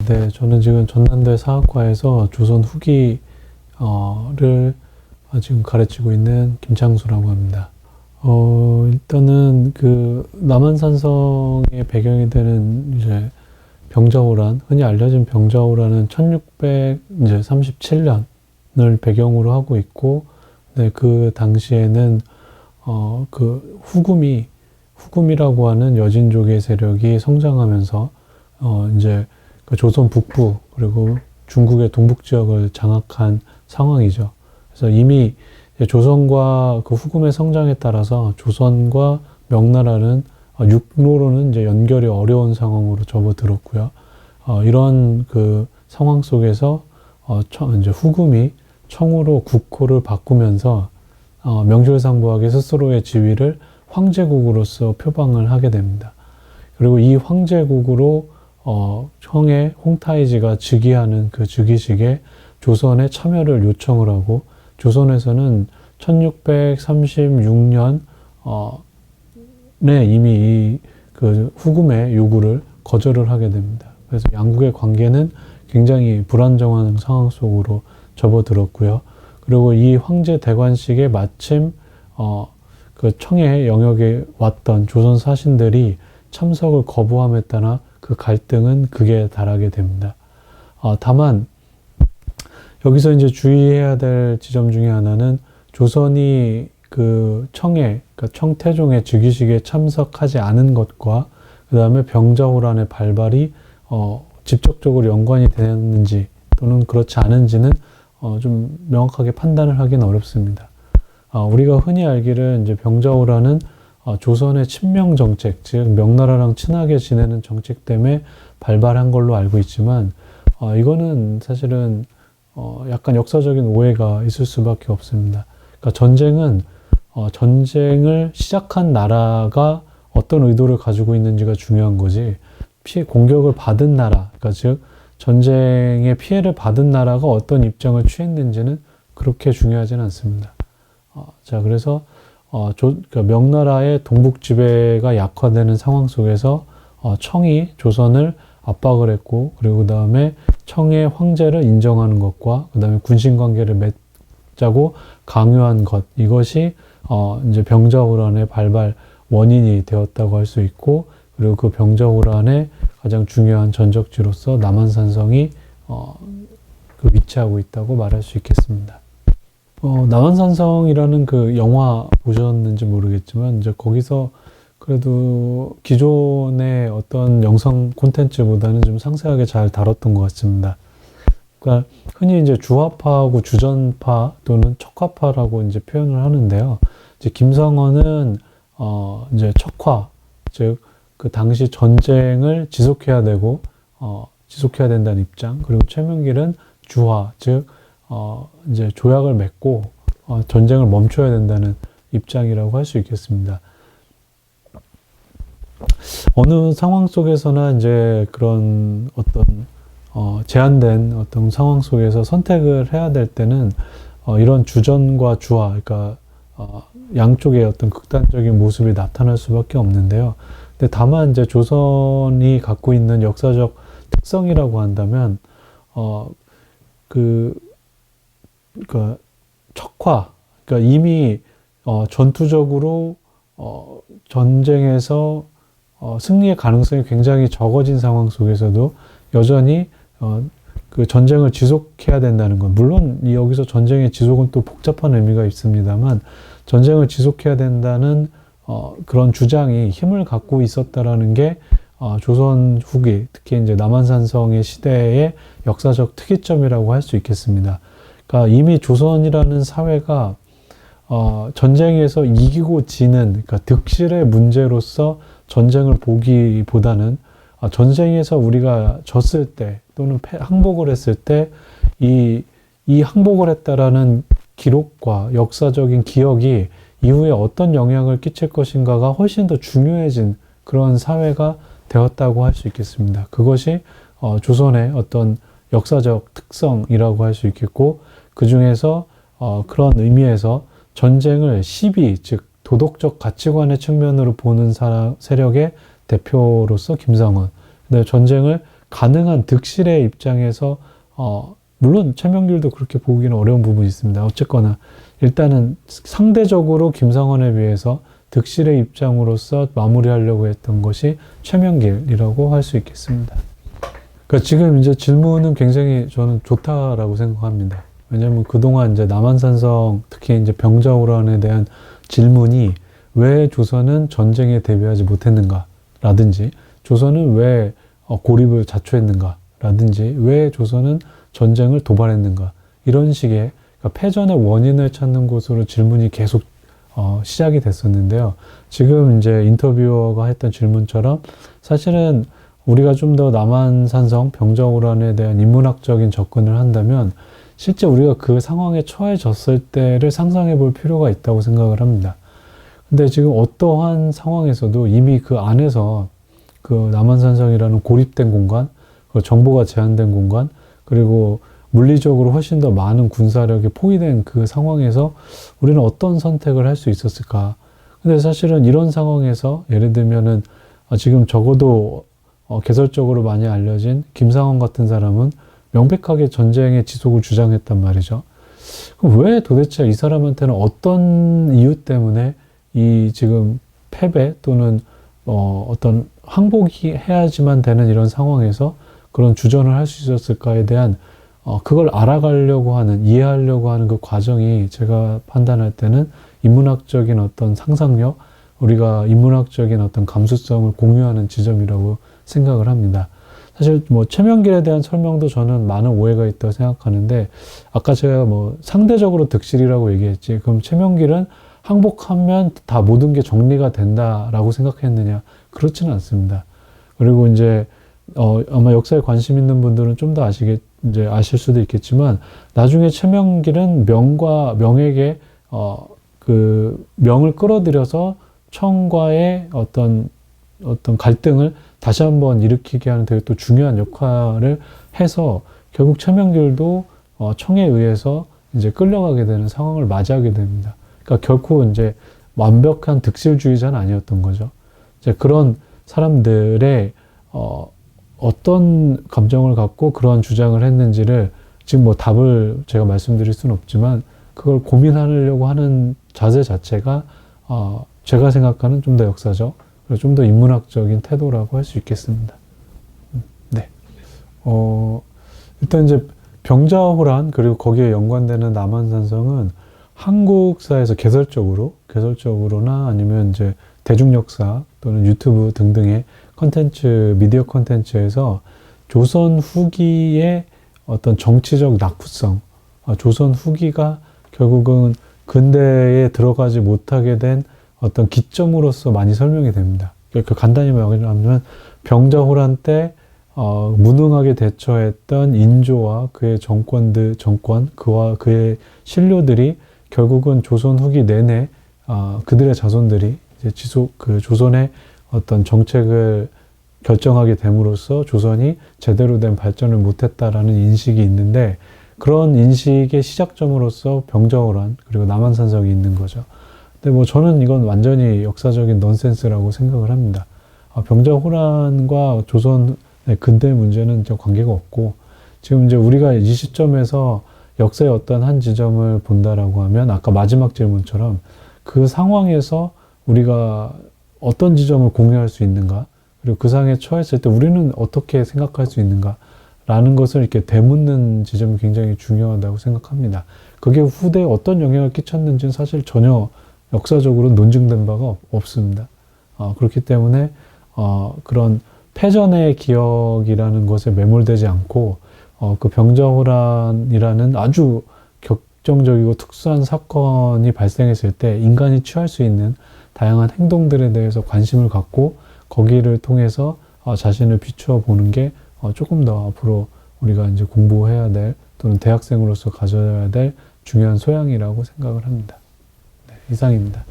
네, 저는 지금 전남대 사학과에서 조선 후기를 지금 가르치고 있는 김창수라고 합니다. 일단은 그 남한산성의 배경이 되는 이제 병자호란, 흔히 알려진 병자호란은 1637년을 배경으로 하고 있고, 네, 그 당시에는 그 후금이라고 하는 여진족의 세력이 성장하면서 이제 그 조선 북부 그리고 중국의 동북 지역을 장악한 상황이죠. 그래서 이미 조선과 그 후금의 성장에 따라서 조선과 명나라는 육로로는 이제 연결이 어려운 상황으로 접어들었고요. 이런 그 상황 속에서 이제 후금이 청으로 국호를 바꾸면서 명실상부하게 스스로의 지위를 황제국으로서 표방을 하게 됩니다. 그리고 이 황제국으로 청의 홍타이지가 즉위하는 그 즉위식에 조선의 참여를 요청을 하고, 조선에서는 1636년 에 이미 그 후금의 요구를 거절을 하게 됩니다. 그래서 양국의 관계는 굉장히 불안정한 상황 속으로 접어들었고요. 그리고 이 황제 대관식에 마침 그 청의 영역에 왔던 조선 사신들이 참석을 거부함에 따라 그 갈등은 극에 달하게 됩니다. 다만 여기서 이제 주의해야 될 지점 중에 하나는 조선이 그 그러니까 청태종의 즉위식에 참석하지 않은 것과 그 다음에 병자호란의 발발이 직접적으로 연관이 되었는지 또는 그렇지 않은지는 좀 명확하게 판단을 하기는 어렵습니다. 우리가 흔히 알기를 이제 병자호란은 조선의 친명 정책, 즉 명나라랑 친하게 지내는 정책 때문에 발발한 걸로 알고 있지만, 이거는 사실은 약간 역사적인 오해가 있을 수밖에 없습니다. 그러니까 전쟁을 시작한 나라가 어떤 의도를 가지고 있는지가 중요한 거지, 공격을 받은 나라, 그러니까 즉 전쟁의 피해를 받은 나라가 어떤 입장을 취했는지는 그렇게 중요하지는 않습니다. 자, 그래서 그러니까 명나라의 동북 지배가 약화되는 상황 속에서 청이 조선을 압박을 했고, 그리고 그 다음에 청의 황제를 인정하는 것과 그 다음에 군신 관계를 맺자고 강요한 것, 이것이 이제 병자호란의 발발 원인이 되었다고 할 수 있고, 그리고 그 병자호란의 가장 중요한 전적지로서 남한산성이 그 위치하고 있다고 말할 수 있겠습니다. 남한산성이라는 그 영화 보셨는지 모르겠지만, 이제 거기서 그래도 기존의 어떤 영상 콘텐츠보다는 좀 상세하게 잘 다뤘던 것 같습니다. 그러니까 흔히 이제 주화파하고 주전파 또는 척화파라고 이제 표현을 하는데요. 이제 김성헌은 이제 척화, 즉 그 당시 전쟁을 지속해야 되고 지속해야 된다는 입장, 그리고 최명길은 주화, 즉 이제 조약을 맺고 전쟁을 멈춰야 된다는 입장이라고 할 수 있겠습니다. 어느 상황 속에서나 이제 그런 어떤 제한된 어떤 상황 속에서 선택을 해야 될 때는 이런 주전과 주화, 그러니까 양쪽의 어떤 극단적인 모습이 나타날 수밖에 없는데요. 근데 다만 이제 조선이 갖고 있는 역사적 특성이라고 한다면 그러니까 척화, 그러니까 이미 전투적으로 전쟁에서 승리의 가능성이 굉장히 적어진 상황 속에서도 여전히 그 전쟁을 지속해야 된다는 것. 물론 여기서 전쟁의 지속은 또 복잡한 의미가 있습니다만, 전쟁을 지속해야 된다는 그런 주장이 힘을 갖고 있었다라는 게 조선 후기, 특히 이제 남한산성의 시대의 역사적 특이점이라고 할 수 있겠습니다. 그러니까 이미 조선이라는 사회가 전쟁에서 이기고 지는, 그러니까 득실의 문제로서 전쟁을 보기보다는 전쟁에서 우리가 졌을 때 또는 항복을 했을 때 이 항복을 했다라는 기록과 역사적인 기억이 이후에 어떤 영향을 끼칠 것인가가 훨씬 더 중요해진 그런 사회가 되었다고 할 수 있겠습니다. 그것이 조선의 어떤 역사적 특성이라고 할 수 있겠고, 그 중에서 그런 의미에서 전쟁을 시비, 즉 도덕적 가치관의 측면으로 보는 세력의 대표로서 김성헌, 근데 전쟁을 가능한 득실의 입장에서 물론 최명길도 그렇게 보기는 어려운 부분이 있습니다. 어쨌거나 일단은 상대적으로 김상원에 비해서 득실의 입장으로서 마무리하려고 했던 것이 최명길이라고 할 수 있겠습니다. 그러니까 지금 이제 질문은 굉장히 저는 좋다라고 생각합니다. 왜냐하면 그동안 이제 남한산성, 특히 이제 병자호란에 대한 질문이 왜 조선은 전쟁에 대비하지 못했는가라든지, 조선은 왜 고립을 자초했는가라든지, 왜 조선은 전쟁을 도발했는가, 이런 식의 그러니까 패전의 원인을 찾는 곳으로 질문이 계속 시작이 됐었는데요. 지금 이제 인터뷰어가 했던 질문처럼 사실은 우리가 좀 더 남한산성 병자호란에 대한 인문학적인 접근을 한다면 실제 우리가 그 상황에 처해졌을 때를 상상해 볼 필요가 있다고 생각을 합니다. 근데 지금 어떠한 상황에서도 이미 그 안에서 그 남한산성이라는 고립된 공간, 그 정보가 제한된 공간, 그리고 물리적으로 훨씬 더 많은 군사력이 포위된 그 상황에서 우리는 어떤 선택을 할 수 있었을까? 근데 사실은 이런 상황에서 예를 들면은 지금 적어도 개설적으로 많이 알려진 김상원 같은 사람은 명백하게 전쟁의 지속을 주장했단 말이죠. 그럼 왜 도대체 이 사람한테는 어떤 이유 때문에 이 지금 패배 또는 어떤 항복이 해야지만 되는 이런 상황에서 그런 주전을 할 수 있었을까에 대한 그걸 알아가려고 하는, 이해하려고 하는 그 과정이 제가 판단할 때는 인문학적인 어떤 상상력, 우리가 인문학적인 어떤 감수성을 공유하는 지점이라고 생각을 합니다. 사실 뭐 최명길에 대한 설명도 저는 많은 오해가 있다고 생각하는데, 아까 제가 뭐 상대적으로 득실이라고 얘기했지, 그럼 최명길은 항복하면 다 모든 게 정리가 된다라고 생각했느냐? 그렇지는 않습니다. 그리고 이제 아마 역사에 관심 있는 분들은 좀 더 이제 아실 수도 있겠지만, 나중에 최명길은 명과 명에게 그 명을 끌어들여서 청과의 어떤 갈등을 다시 한번 일으키게 하는 되게 또 중요한 역할을 해서 결국 최명길도 청에 의해서 이제 끌려가게 되는 상황을 맞이하게 됩니다. 그러니까 결코 이제 완벽한 득실주의자는 아니었던 거죠. 이제 그런 사람들의 어떤 감정을 갖고 그러한 주장을 했는지를 지금 뭐 답을 제가 말씀드릴 수는 없지만, 그걸 고민하려고 하는 자세 자체가 제가 생각하는 좀 더 역사적, 그리고 좀 더 인문학적인 태도라고 할 수 있겠습니다. 네. 일단 이제 병자호란, 그리고 거기에 연관되는 남한산성은 한국사에서 개설적으로나 아니면 이제 대중역사 또는 유튜브 등등의 미디어 컨텐츠에서 조선 후기의 어떤 정치적 낙후성, 조선 후기가 결국은 근대에 들어가지 못하게 된 어떤 기점으로서 많이 설명이 됩니다. 그러니까 간단히 말하면 병자호란 때 무능하게 대처했던 인조와 그의 정권, 그와 그의 신료들이 결국은 조선 후기 내내 그들의 자손들이 이제 조선의 어떤 정책을 결정하게 됨으로써 조선이 제대로 된 발전을 못했다라는 인식이 있는데, 그런 인식의 시작점으로서 병자호란 그리고 남한산성이 있는 거죠. 근데 뭐 저는 이건 완전히 역사적인 넌센스라고 생각을 합니다. 병자호란과 조선의 근대 문제는 관계가 없고, 지금 이제 우리가 이 시점에서 역사의 어떤 한 지점을 본다라고 하면 아까 마지막 질문처럼 그 상황에서 우리가 어떤 지점을 공유할 수 있는가, 그리고 그 상황에 처했을 때 우리는 어떻게 생각할 수 있는가 라는 것을 이렇게 되묻는 지점이 굉장히 중요하다고 생각합니다. 그게 후대에 어떤 영향을 끼쳤는지는 사실 전혀 역사적으로 논증된 바가 없습니다. 그렇기 때문에 그런 패전의 기억이라는 것에 매몰되지 않고 그 병자호란이라는 아주 격정적이고 특수한 사건이 발생했을 때 인간이 취할 수 있는 다양한 행동들에 대해서 관심을 갖고 거기를 통해서 자신을 비추어 보는 게 조금 더 앞으로 우리가 이제 공부해야 될, 또는 대학생으로서 가져야 될 중요한 소양이라고 생각을 합니다. 네, 이상입니다.